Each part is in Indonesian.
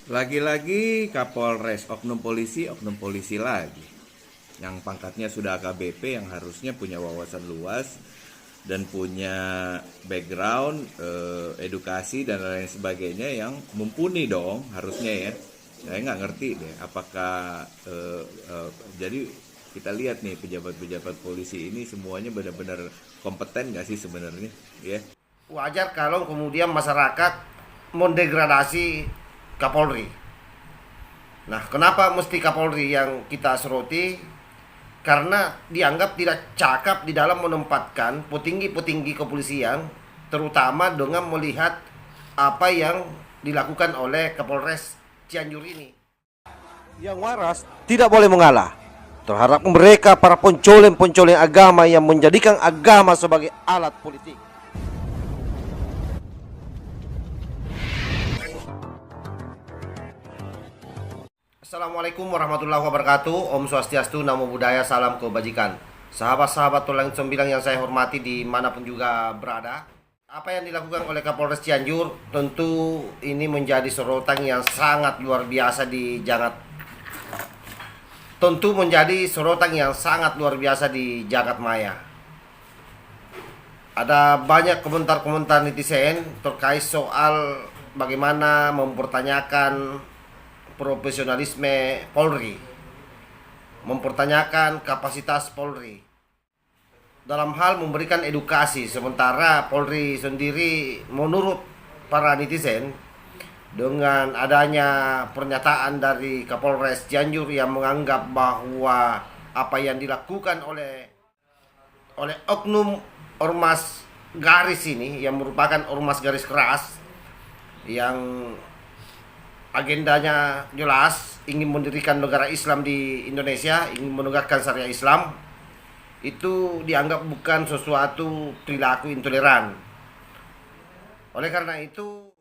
Lagi-lagi Kapolres, oknum polisi lagi. Yang pangkatnya sudah AKBP yang harusnya punya wawasan luas dan punya background, edukasi dan lain sebagainya yang mumpuni dong harusnya ya. Saya nggak ngerti deh apakah jadi kita lihat nih pejabat-pejabat polisi ini semuanya benar-benar kompeten nggak sih sebenarnya ya. Wajar kalau kemudian masyarakat mendegradasi Kapolri. Nah, kenapa mesti Kapolri yang kita soroti? Karena dianggap tidak cakap di dalam menempatkan petinggi-petinggi kepolisian, terutama dengan melihat apa yang dilakukan oleh Kapolres Cianjur ini. Yang waras tidak boleh mengalah terhadap mereka para pencoleng-pencoleng agama yang menjadikan agama sebagai alat politik. Assalamualaikum warahmatullahi wabarakatuh. Om Swastiastu, Namo Buddhaya, salam kebajikan. Sahabat-sahabat tulang sembilang yang saya hormati dimanapun juga berada. Apa yang dilakukan oleh Kapolres Cianjur tentu ini menjadi sorotan yang sangat luar biasa di jagat maya. Ada banyak komentar-komentar netizen terkait soal bagaimana mempertanyakan profesionalisme Polri, mempertanyakan kapasitas Polri dalam hal memberikan edukasi, sementara Polri sendiri menurut para netizen dengan adanya pernyataan dari Kapolres Cianjur yang menganggap bahwa apa yang dilakukan oleh oknum ormas garis ini yang merupakan ormas garis keras yang agendanya jelas ingin mendirikan negara Islam di Indonesia, ingin menegakkan syariah Islam, itu dianggap bukan sesuatu perilaku intoleran. Oleh karena itu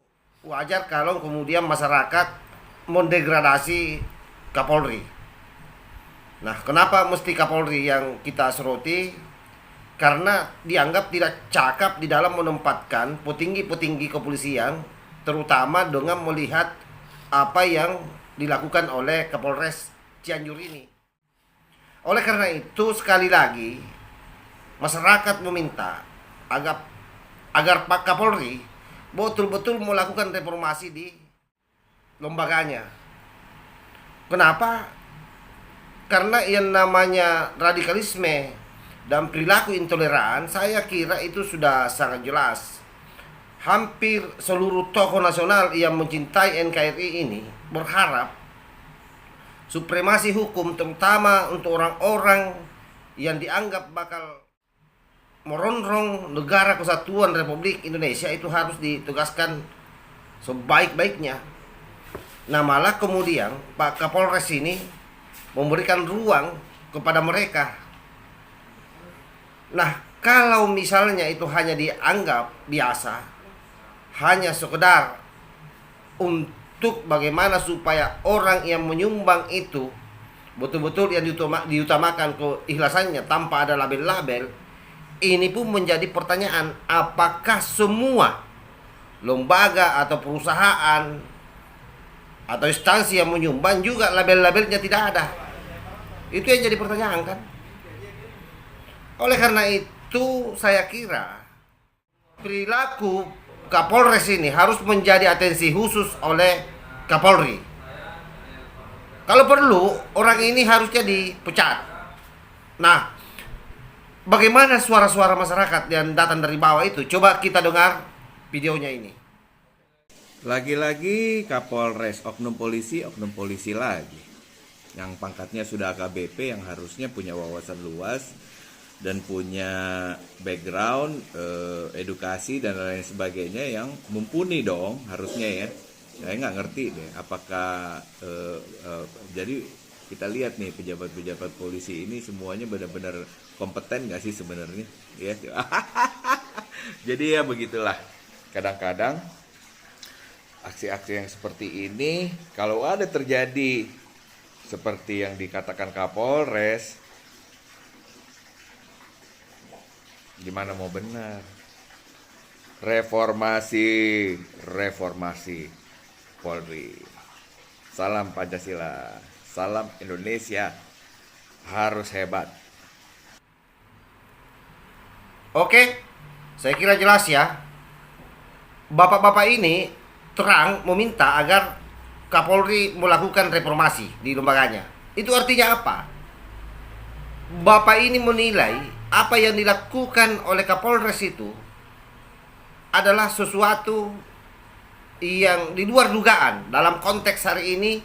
wajar kalau kemudian masyarakat mendegradasi Kapolri. Nah, kenapa mesti Kapolri yang kita soroti? Karena dianggap tidak cakap di dalam menempatkan petinggi-petinggi kepolisian, terutama dengan melihat apa yang dilakukan oleh Kapolres Cianjur ini. Oleh karena itu sekali lagi masyarakat meminta agar Pak Kapolri betul-betul melakukan reformasi di lembaganya. Kenapa? Karena yang namanya radikalisme dan perilaku intoleran saya kira itu sudah sangat jelas. Hampir seluruh tokoh nasional yang mencintai NKRI ini berharap supremasi hukum, terutama untuk orang-orang yang dianggap bakal merongrong negara kesatuan Republik Indonesia, itu harus ditugaskan sebaik-baiknya. Nah, malah kemudian Pak Kapolres ini memberikan ruang kepada mereka. Nah, kalau misalnya itu hanya dianggap biasa, hanya sekedar untuk bagaimana supaya orang yang menyumbang itu betul-betul yang diutamakan keikhlasannya tanpa ada label-label, ini pun menjadi pertanyaan, apakah semua lembaga atau perusahaan atau instansi yang menyumbang juga label-labelnya tidak ada? Itu yang jadi pertanyaan kan. Oleh karena itu saya kira perilaku Kapolres ini harus menjadi atensi khusus oleh Kapolri. Kalau perlu orang ini harusnya dipecat. Nah, bagaimana suara-suara masyarakat yang datang dari bawah itu? Coba kita dengar videonya ini. Lagi-lagi Kapolres, oknum polisi lagi. Yang pangkatnya sudah AKBP yang harusnya punya wawasan luas dan punya background, edukasi dan lain sebagainya yang mumpuni dong harusnya ya. Saya nggak ngerti deh apakah jadi kita lihat nih pejabat-pejabat polisi ini semuanya benar-benar kompeten nggak sih sebenarnya ya. Jadi ya begitulah, kadang-kadang aksi-aksi yang seperti ini kalau ada terjadi seperti yang dikatakan Kapolres, gimana mau benar? Reformasi Polri. Salam Pancasila, salam Indonesia, harus hebat. Oke, saya kira jelas ya. Bapak-bapak ini terang meminta agar Kapolri melakukan reformasi di lembaganya. Itu artinya apa? Bapak ini menilai apa yang dilakukan oleh Kapolres itu adalah sesuatu yang di luar dugaan dalam konteks hari ini,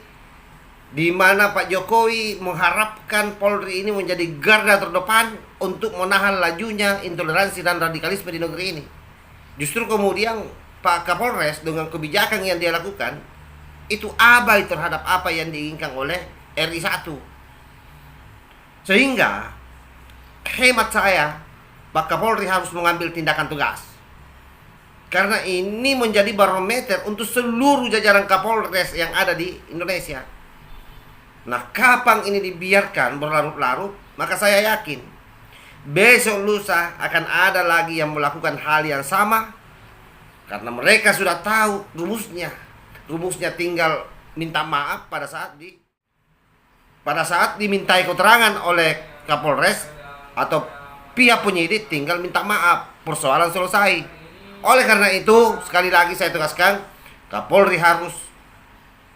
di mana Pak Jokowi mengharapkan Polri ini menjadi garda terdepan untuk menahan lajunya intoleransi dan radikalisme di negeri ini. Justru kemudian Pak Kapolres dengan kebijakan yang dia lakukan itu abai terhadap apa yang diinginkan oleh RI 1. Sehingga hemat saya, Pak Kapolri harus mengambil tindakan tegas. Karena ini menjadi barometer untuk seluruh jajaran Kapolres yang ada di Indonesia. Nah, kapan ini dibiarkan berlarut-larut, maka saya yakin besok lusa akan ada lagi yang melakukan hal yang sama. Karena mereka sudah tahu rumusnya. Rumusnya tinggal minta maaf pada saat dimintai keterangan oleh Kapolres atau pihak penyidik, tinggal minta maaf, persoalan selesai. Oleh karena itu, sekali lagi saya tegaskan, Kapolri harus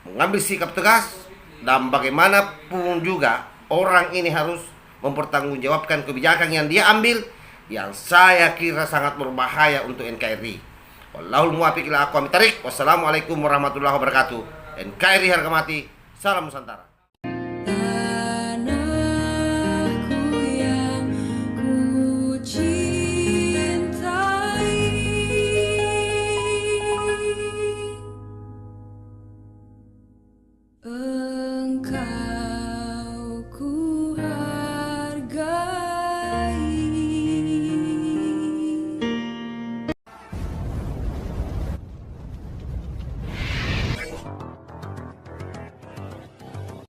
mengambil sikap tegas, dan bagaimanapun juga orang ini harus mempertanggungjawabkan kebijakan yang dia ambil, yang saya kira sangat berbahaya untuk NKRI. Wallahul muwaffiq ila aqwamit thariq. Wassalamualaikum warahmatullahi wabarakatuh. NKRI harga mati. Salam Nusantara. Tanahku yang ku cintai, engkau